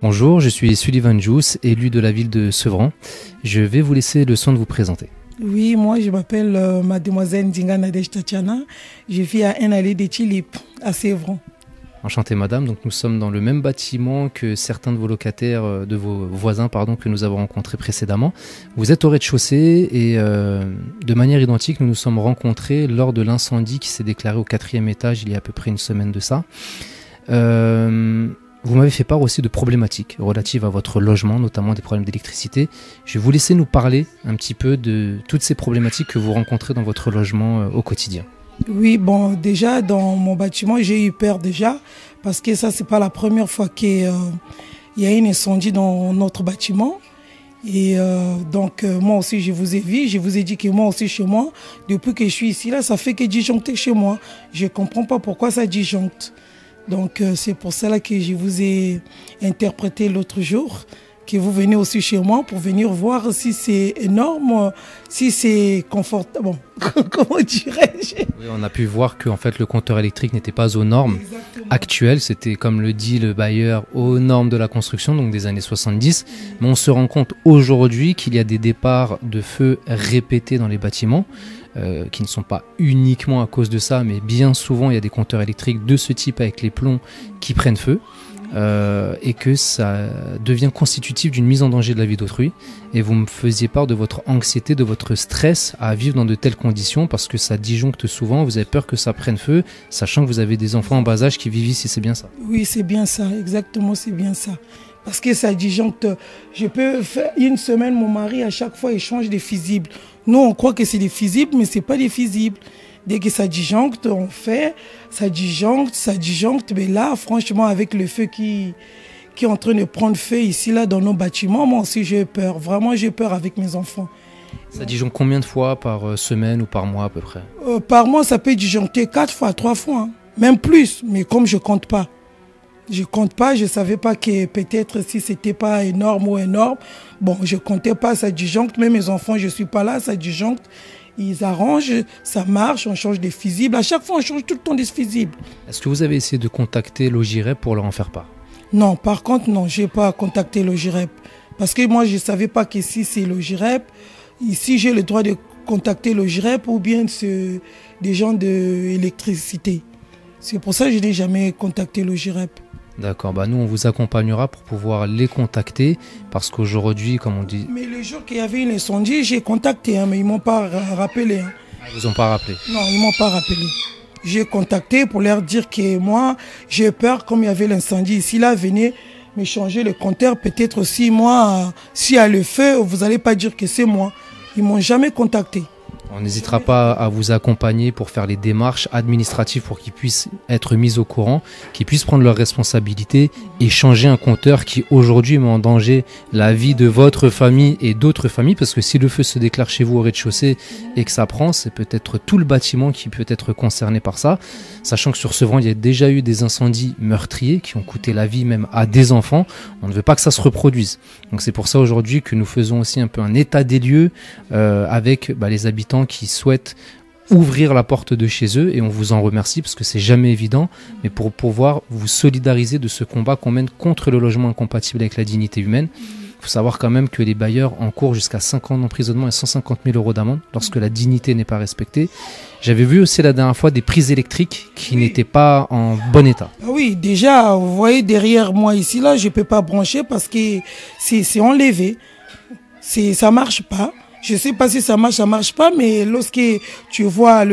Bonjour, je suis Sullivan Juice, élu de la ville de Sevran. Je vais vous laisser le soin de vous présenter. Oui, moi je m'appelle mademoiselle Ndinga Nadej Tatiana. Je vis à un allée des Tulipes, à Sevran. Enchanté madame, donc nous sommes dans le même bâtiment que certains de vos locataires, de vos voisins que nous avons rencontrés précédemment. Vous êtes au rez-de-chaussée et de manière identique nous nous sommes rencontrés lors de l'incendie qui s'est déclaré au 4e étage il y a à peu près une semaine de ça. Vous m'avez fait part aussi de problématiques relatives à votre logement, notamment des problèmes d'électricité. Je vais vous laisser nous parler un petit peu de toutes ces problématiques que vous rencontrez dans votre logement au quotidien. Oui, bon, déjà dans mon bâtiment, j'ai eu peur déjà, parce que ça, c'est pas la première fois qu'il y a un incendie dans notre bâtiment. Et donc, moi aussi, je vous ai vu, je vous ai dit que moi aussi, chez moi, depuis que je suis ici, là, ça fait que disjoncter chez moi. Je comprends pas pourquoi ça disjoncte. Donc, c'est pour cela que je vous ai interprété l'autre jour, que vous venez aussi chez moi pour venir voir si c'est énorme, si c'est confortable. Bon, comment dirais-je? Oui, on a pu voir que en fait, le compteur électrique n'était pas aux normes actuelles. C'était, comme le dit le bailleur, aux normes de la construction, donc des années 70. Mais on se rend compte aujourd'hui qu'il y a des départs de feu répétés dans les bâtiments. Qui ne sont pas uniquement à cause de ça, mais bien souvent il y a des compteurs électriques de ce type avec les plombs qui prennent feu et que ça devient constitutif d'une mise en danger de la vie d'autrui. Et vous me faisiez part de votre anxiété, de votre stress à vivre dans de telles conditions parce que ça disjoncte souvent, vous avez peur que ça prenne feu, sachant que vous avez des enfants en bas âge qui vivent ici, c'est bien ça? Oui, c'est bien ça, exactement, c'est bien ça. Parce que ça disjoncte. Je peux faire une semaine, mon mari, à chaque fois, il change des fusibles. Nous, on croit que c'est des fusibles, mais ce n'est pas des fusibles. Dès que ça disjoncte, on fait, ça disjoncte. Mais là, franchement, avec le feu qui est en train de prendre feu ici, là, dans nos bâtiments, moi aussi, j'ai peur. Vraiment, j'ai peur avec mes enfants. Ça disjoncte combien de fois par semaine ou par mois à peu près? Par mois, ça peut disjoncter 4 fois, 3 fois, hein. Même plus. Mais comme je compte pas. Je compte pas, je savais pas que peut-être si c'était pas énorme ou énorme. Bon, je comptais pas, ça disjoncte. Même mes enfants, je suis pas là, ça disjoncte. Ils arrangent, ça marche, on change des fusibles. À chaque fois, on change tout le temps des fusibles. Est-ce que vous avez essayé de contacter l'OGIREP pour leur en faire part? Non, par contre, non, j'ai pas contacté l'OGIREP. Parce que moi, je savais pas qu'ici, c'est l'OGIREP. Ici, j'ai le droit de contacter l'OGIREP ou bien des gens de l'électricité. C'est pour ça que je n'ai jamais contacté l'OGIREP. D'accord, nous on vous accompagnera pour pouvoir les contacter parce qu'aujourd'hui, comme on dit... Mais le jour qu'il y avait une incendie, j'ai contacté, mais ils ne m'ont pas rappelé. Ils vous ont pas rappelé? Non, ils ne m'ont pas rappelé. J'ai contacté pour leur dire que moi, j'ai peur, comme il y avait l'incendie ici, là, venez me changer le compteur. Peut-être aussi, moi, s'il y a le feu, vous n'allez pas dire que c'est moi. Ils ne m'ont jamais contacté. On n'hésitera pas à vous accompagner pour faire les démarches administratives pour qu'ils puissent être mis au courant, qu'ils puissent prendre leurs responsabilités et changer un compteur qui aujourd'hui met en danger la vie de votre famille et d'autres familles. Parce que si le feu se déclare chez vous au rez-de-chaussée et que ça prend, c'est peut-être tout le bâtiment qui peut être concerné par ça. Sachant que sur Sevran, il y a déjà eu des incendies meurtriers qui ont coûté la vie même à des enfants. On ne veut pas que ça se reproduise. Donc c'est pour ça aujourd'hui que nous faisons aussi un peu un état des lieux avec les habitants qui souhaitent ouvrir la porte de chez eux et on vous en remercie parce que c'est jamais évident, mais pour pouvoir vous solidariser de ce combat qu'on mène contre le logement incompatible avec la dignité humaine. Il faut savoir quand même que les bailleurs encourent jusqu'à 5 ans d'emprisonnement et 150 000 € d'amende lorsque la dignité n'est pas respectée. J'avais vu aussi la dernière fois des prises électriques qui n'étaient pas en bon état. Oui, déjà, vous voyez derrière moi ici, là, je ne peux pas brancher parce que c'est enlevé. Ça ne marche pas. Je ne sais pas si ça marche pas, mais lorsque tu vois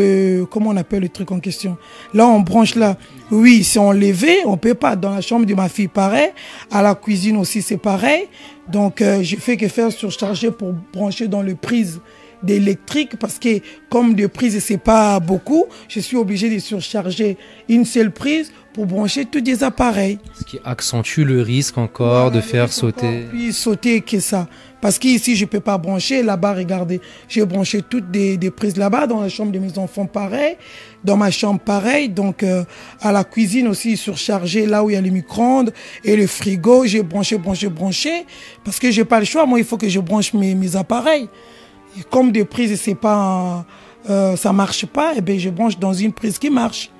comment on appelle le truc en question, là on branche là, oui, c'est enlevé, on peut pas. Dans la chambre de ma fille, pareil, à la cuisine aussi c'est pareil. Donc je fais que faire surcharger pour brancher dans le prise d'électrique parce que comme de prise c'est pas beaucoup, je suis obligé de surcharger une seule prise pour brancher tous des appareils. Ce qui accentue le risque encore de faire sauter. Puis sauter que ça. Parce qu'ici, je ne peux pas brancher. Là-bas, regardez, j'ai branché toutes des prises là-bas. Dans la chambre de mes enfants, pareil. Dans ma chambre, pareil. Donc, à la cuisine aussi, surchargé, là où il y a les micro-ondes et le frigo, j'ai branché. Parce que je n'ai pas le choix. Moi, il faut que je branche mes appareils. Et comme des prises, c'est pas, ça ne marche pas, eh bien, je branche dans une prise qui marche.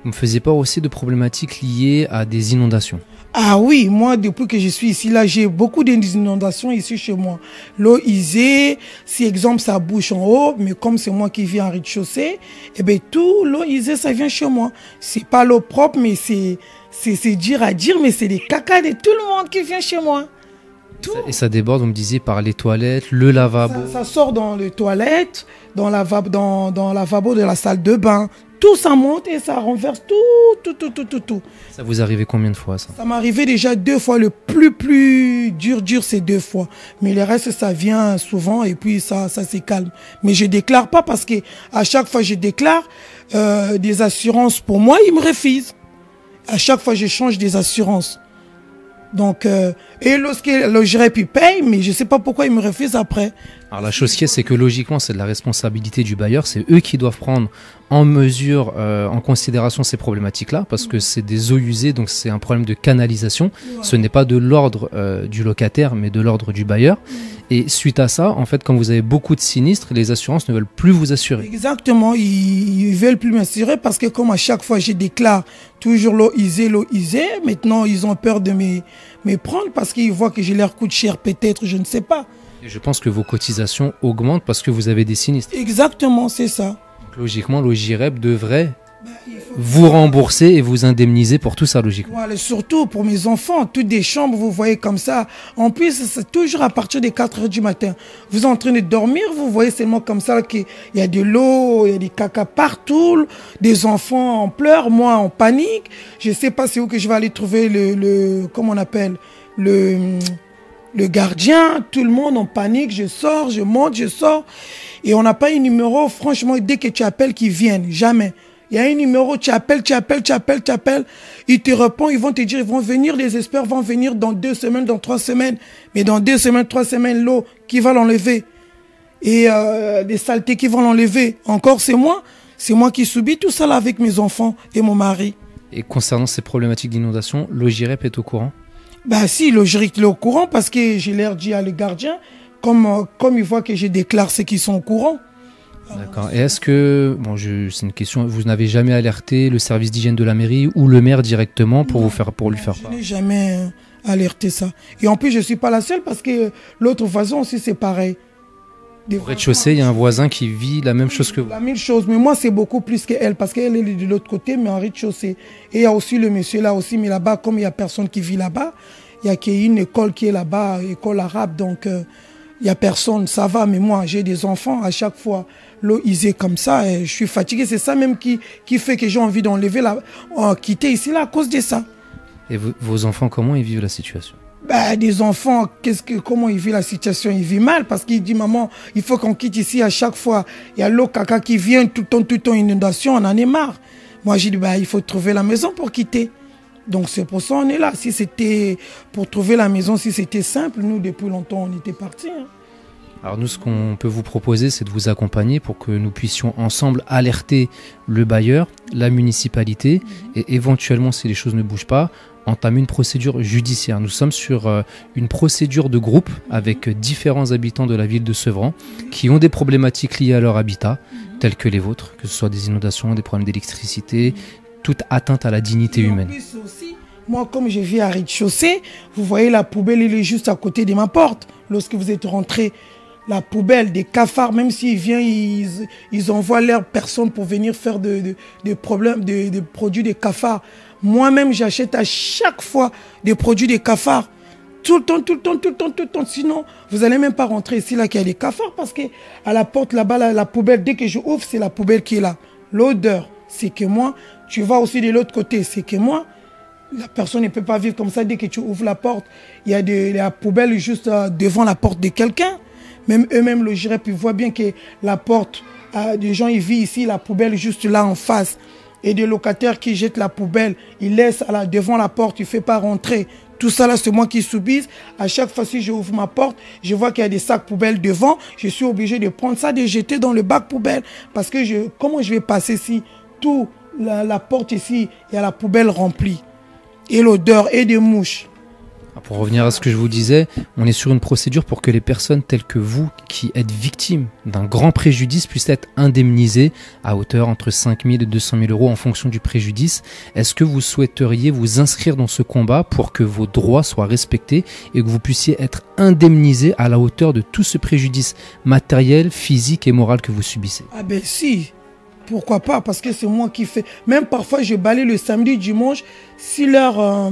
Vous me faisiez part aussi de problématiques liées à des inondations? Ah oui, moi, depuis que je suis ici, là, j'ai beaucoup d'inondations ici chez moi. L'eau isée, si exemple ça bouche en haut, mais comme c'est moi qui vis en rez-de-chaussée, eh ben tout l'eau isée, ça vient chez moi. C'est pas l'eau propre, mais c'est dur à dire, mais c'est les caca de tout le monde qui vient chez moi. Tout. Et ça déborde, vous me disiez, par les toilettes, le lavabo. Ça sort dans les toilettes, dans le lavabo de la salle de bain. Tout ça monte et ça renverse tout. Ça vous arrivait combien de fois, ça? Ça m'est arrivé déjà 2 fois. Le plus dur, c'est 2 fois. Mais le reste, ça vient souvent et puis ça se calme. Mais je déclare pas parce que à chaque fois je déclare des assurances pour moi, ils me refusent. À chaque fois, je change des assurances. Donc, et lorsque le GREP il paye, mais je sais pas pourquoi ils me refusent après. Alors la chose qui est, c'est que logiquement, c'est de la responsabilité du bailleur. C'est eux qui doivent prendre en mesure, en considération ces problématiques-là, parce que c'est des eaux usées, donc c'est un problème de canalisation. Ce n'est pas de l'ordre du locataire, mais de l'ordre du bailleur. Et suite à ça, en fait, quand vous avez beaucoup de sinistres, les assurances ne veulent plus vous assurer. Exactement, ils veulent plus m'assurer parce que comme à chaque fois je déclare toujours l'eau isée, maintenant ils ont peur de me prendre parce qu'ils voient que je leur coûte cher peut-être, je ne sais pas. Et je pense que vos cotisations augmentent parce que vous avez des sinistres. Exactement, c'est ça. Donc, logiquement, l'OJREP devrait vous rembourser et vous indemniser pour tout ça, logiquement. Voilà, surtout pour mes enfants, toutes des chambres, vous voyez comme ça. En plus, c'est toujours à partir des 4 heures du matin. Vous êtes en train de dormir, vous voyez seulement comme ça qu'il y a de l'eau, il y a des caca partout, des enfants en pleurs, moi en panique. Je sais pas c'est où que je vais aller trouver comment on appelle, le gardien, tout le monde en panique, je sors, je monte, je sors. Et on n'a pas un numéro, franchement, dès que tu appelles, qu'ils viennent, jamais. Il y a un numéro, tu appelles, ils te répondent, ils vont te dire, ils vont venir, les experts vont venir dans 2 semaines, dans 3 semaines. Mais dans 2 semaines, 3 semaines, l'eau, qui va l'enlever? Et les saletés qui vont l'enlever? Encore, c'est moi qui subis tout ça là avec mes enfants et mon mari. Et concernant ces problématiques d'inondation, l'OJREP est au courant? Bah si, le GRIC est au courant parce que j'ai l'air dit à le gardien, comme il voit que je déclare ceux qui sont au courant. D'accord. Et est-ce que, c'est une question, vous n'avez jamais alerté le service d'hygiène de la mairie ou le maire directement pour lui faire part? Je n'ai jamais alerté ça. Et en plus, je suis pas la seule parce que l'autre voisin aussi, c'est pareil. Au rez-de-chaussée, il y a un voisin qui vit la même chose que vous. La même chose, mais moi, c'est beaucoup plus qu'elle parce qu'elle est de l'autre côté, mais en rez-de-chaussée. Et il y a aussi le monsieur là aussi, mais là-bas, comme il n'y a personne qui vit là-bas, il y a une école qui est là-bas, école arabe, donc il n'y a personne, ça va. Mais moi, j'ai des enfants, à chaque fois, l'eau isée comme ça, et je suis fatigué. C'est ça même qui fait que j'ai envie d'enlever, quitter ici là à cause de ça. Et vos enfants, comment ils vivent la situation? Bah, des enfants, comment ils vivent la situation? Ils vivent mal parce qu'ils disent, maman, il faut qu'on quitte ici à chaque fois. Il y a l'eau caca qui vient tout le temps, inondation, on en est marre. Moi, j'ai dit, bah, il faut trouver la maison pour quitter. Donc, c'est pour ça qu'on est là. Si c'était pour trouver la maison, si c'était simple, nous, depuis longtemps, on était partis. Hein. Alors nous, ce qu'on peut vous proposer, c'est de vous accompagner pour que nous puissions ensemble alerter le bailleur, la municipalité, et éventuellement, si les choses ne bougent pas, entamer une procédure judiciaire. Nous sommes sur une procédure de groupe avec différents habitants de la ville de Sevran qui ont des problématiques liées à leur habitat, telles que les vôtres, que ce soit des inondations, des problèmes d'électricité, toute atteinte à la dignité humaine. Aussi, moi, comme je vis à rez-de-chaussée, vous voyez la poubelle, elle est juste à côté de ma porte. Lorsque vous êtes rentré, la poubelle, des cafards, même s'ils viennent, ils envoient leurs personnes pour venir faire des produits des cafards. Moi-même, j'achète à chaque fois des produits des cafards. Tout le temps. Sinon, vous n'allez même pas rentrer ici, là, qu'il y a des cafards, parce que à la porte, là-bas, la poubelle, dès que je ouvre, c'est la poubelle qui est là. L'odeur, c'est que moi. Tu vas aussi de l'autre côté, c'est que moi. La personne ne peut pas vivre comme ça. Dès que tu ouvres la porte, il y a la poubelle juste devant la porte de quelqu'un. Même eux-mêmes, le GREP, ils voient bien que la porte, des gens, ils vivent ici, la poubelle juste là en face. Et des locataires qui jettent la poubelle, ils laissent devant la porte, ils ne font pas rentrer. Tout ça là, c'est moi qui subis. À chaque fois, si je ouvre ma porte, je vois qu'il y a des sacs poubelles devant. Je suis obligé de prendre ça, de jeter dans le bac poubelle. Parce que comment je vais passer si tout la porte ici, il y a la poubelle remplie. Et l'odeur et des mouches. Pour revenir à ce que je vous disais, on est sur une procédure pour que les personnes telles que vous, qui êtes victimes d'un grand préjudice, puissent être indemnisées à hauteur entre 5 000 et 200 000 euros en fonction du préjudice. Est-ce que vous souhaiteriez vous inscrire dans ce combat pour que vos droits soient respectés et que vous puissiez être indemnisé à la hauteur de tout ce préjudice matériel, physique et moral que vous subissez? Ah ben si, pourquoi pas, parce que c'est moi qui fais. Même parfois, je balaye le samedi, dimanche, si leur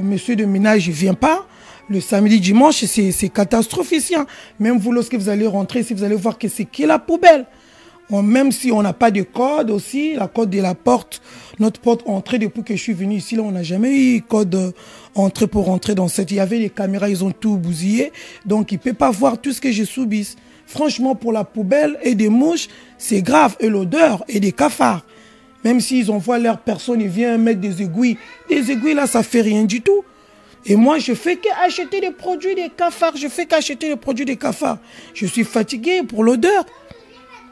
monsieur de ménage ne vient pas, le samedi, dimanche, c'est catastrophique ici. Hein. Même vous, lorsque vous allez rentrer ici, vous allez voir que c'est qui la poubelle. Même si on n'a pas de code aussi, la code de la porte, notre porte entrée, depuis que je suis venu ici, là, on n'a jamais eu code entrée pour rentrer dans cette. Il y avait les caméras, ils ont tout bousillé, donc il ne peut pas voir tout ce que je subisse. Franchement, pour la poubelle et des mouches, c'est grave. Et l'odeur et des cafards. Même s'ils envoient leur personne, ils viennent mettre des aiguilles. Des aiguilles, là, ça fait rien du tout. Et moi, je fais qu'acheter des produits des cafards. Je fais qu'acheter des produits des cafards. Je suis fatigué pour l'odeur.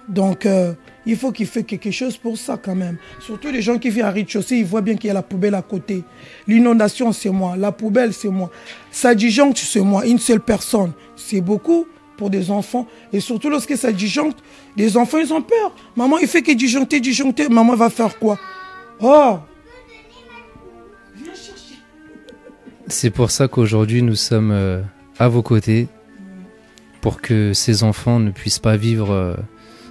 Donc, il faut qu'il fasse quelque chose pour ça quand même. Surtout les gens qui vivent à rez-de-chaussée, ils voient bien qu'il y a la poubelle à côté. L'inondation, c'est moi. La poubelle, c'est moi. Ça disjoncte, c'est moi. Une seule personne, c'est beaucoup pour des enfants. Et surtout lorsque ça disjoncte, les enfants, ils ont peur. Maman, il fait que disjoncter. Maman va faire quoi? Oh! Viens chercher. C'est pour ça qu'aujourd'hui, nous sommes à vos côtés pour que ces enfants ne puissent pas vivre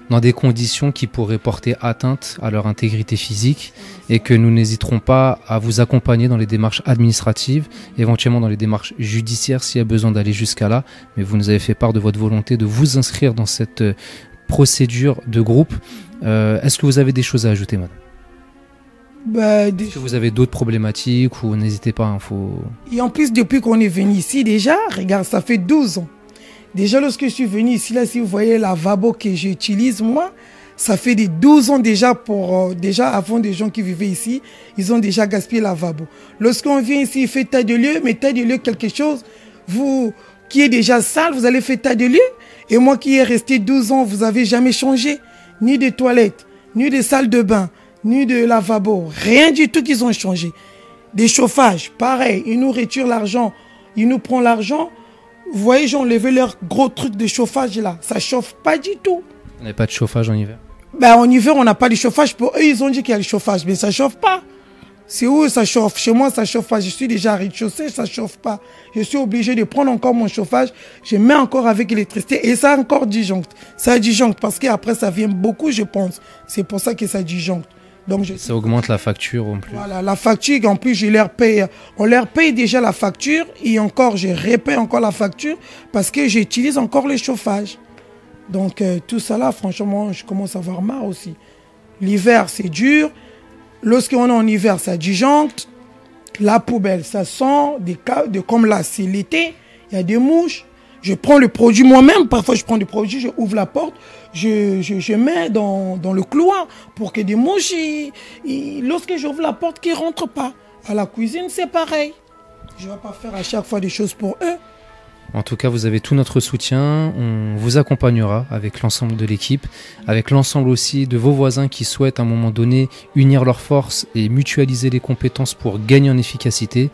dans des conditions qui pourraient porter atteinte à leur intégrité physique et que nous n'hésiterons pas à vous accompagner dans les démarches administratives, éventuellement dans les démarches judiciaires s'il y a besoin d'aller jusqu'à là. Mais vous nous avez fait part de votre volonté de vous inscrire dans cette procédure de groupe. Est-ce que vous avez des choses à ajouter, madame? Est-ce que vous avez d'autres problématiques ou n'hésitez pas, hein, faut... Et en plus, depuis qu'on est venu ici déjà, regarde, ça fait 12 ans. Déjà, lorsque je suis venu ici, là, si vous voyez la lavabo que j'utilise, moi, ça fait des 12 ans déjà déjà avant des gens qui vivaient ici, ils ont déjà gaspillé la lavabo. Lorsqu'on vient ici, il fait tas de lieu, mais tas de lieu quelque chose, vous qui est déjà sale, vous allez faire tas de lieu. Et moi qui ai resté 12 ans, vous avez jamais changé, ni de toilettes, ni de salles de bain, ni de lavabo, rien du tout qu'ils ont changé. Des chauffages, pareil, ils nous retirent l'argent, ils nous prennent l'argent. Vous voyez, j'ai enlevé leur gros truc de chauffage là. Ça chauffe pas du tout. Vous n'avez pas de chauffage en hiver? Ben, en hiver, on n'a pas de chauffage. Pour eux, ils ont dit qu'il y a le chauffage. Mais ça chauffe pas. C'est où ça chauffe? Chez moi, ça chauffe pas. Je suis déjà à rez-de-chaussée, ça chauffe pas. Je suis obligé de prendre encore mon chauffage. Je mets encore avec l'électricité. Et ça encore disjoncte. Ça disjoncte parce qu'après, ça vient beaucoup, je pense. C'est pour ça que ça disjoncte. Donc ça augmente la facture en plus. Voilà, la facture, en plus, je leur paye. On leur paye déjà la facture et encore, je repaye encore la facture parce que j'utilise encore le chauffage. Donc, tout ça là, franchement, je commence à avoir marre aussi. L'hiver, c'est dur. Lorsqu'on est en hiver, ça disjoncte. La poubelle, ça sent. Comme là, c'est l'été, il y a des mouches. Je prends le produit moi-même. Parfois, je prends du produit, je ouvre la porte, je mets dans le couloir pour que des mouches, lorsque j'ouvre la porte, qu'ils ne rentrent pas. À la cuisine, c'est pareil. Je ne vais pas faire à chaque fois des choses pour eux. En tout cas, vous avez tout notre soutien. On vous accompagnera avec l'ensemble de l'équipe, avec l'ensemble aussi de vos voisins qui souhaitent à un moment donné unir leurs forces et mutualiser les compétences pour gagner en efficacité.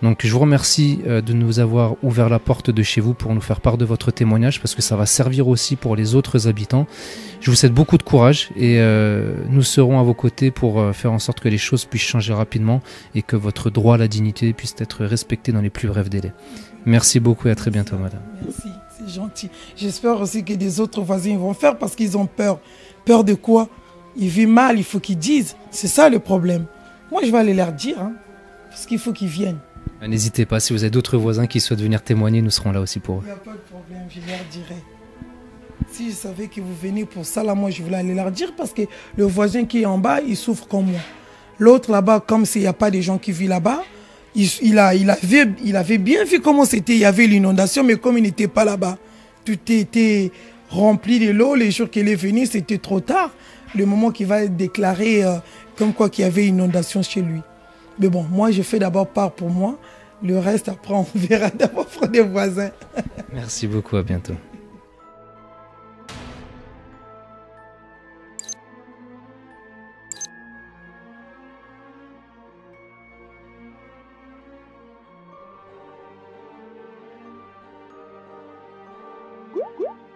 Donc je vous remercie de nous avoir ouvert la porte de chez vous pour nous faire part de votre témoignage parce que ça va servir aussi pour les autres habitants. Je vous souhaite beaucoup de courage et nous serons à vos côtés pour faire en sorte que les choses puissent changer rapidement et que votre droit à la dignité puisse être respecté dans les plus brefs délais. Merci beaucoup et à très bientôt, madame. Merci, c'est gentil. J'espère aussi que des autres voisins vont faire parce qu'ils ont peur. Peur de quoi? Ils vivent mal, il faut qu'ils disent. C'est ça le problème. Moi, je vais aller leur dire, hein, parce qu'il faut qu'ils viennent. N'hésitez pas, si vous avez d'autres voisins qui souhaitent venir témoigner, nous serons là aussi pour eux. Il n'y a pas de problème, je leur dirai. Si je savais que vous venez pour ça, là, moi, je voulais aller leur dire parce que le voisin qui est en bas, il souffre comme moi. L'autre là-bas, comme s'il n'y a pas de gens qui vivent là-bas, il avait bien vu comment c'était. Il y avait l'inondation, mais comme il n'était pas là-bas, tout était rempli de l'eau. Les jours qu'il est venu, c'était trop tard. Le moment qu'il va déclarer comme quoi qu'il y avait inondation chez lui. Mais bon, moi, je fais d'abord part pour moi. Le reste, après, on verra d'abord pour des voisins. Merci beaucoup, à bientôt. Merci.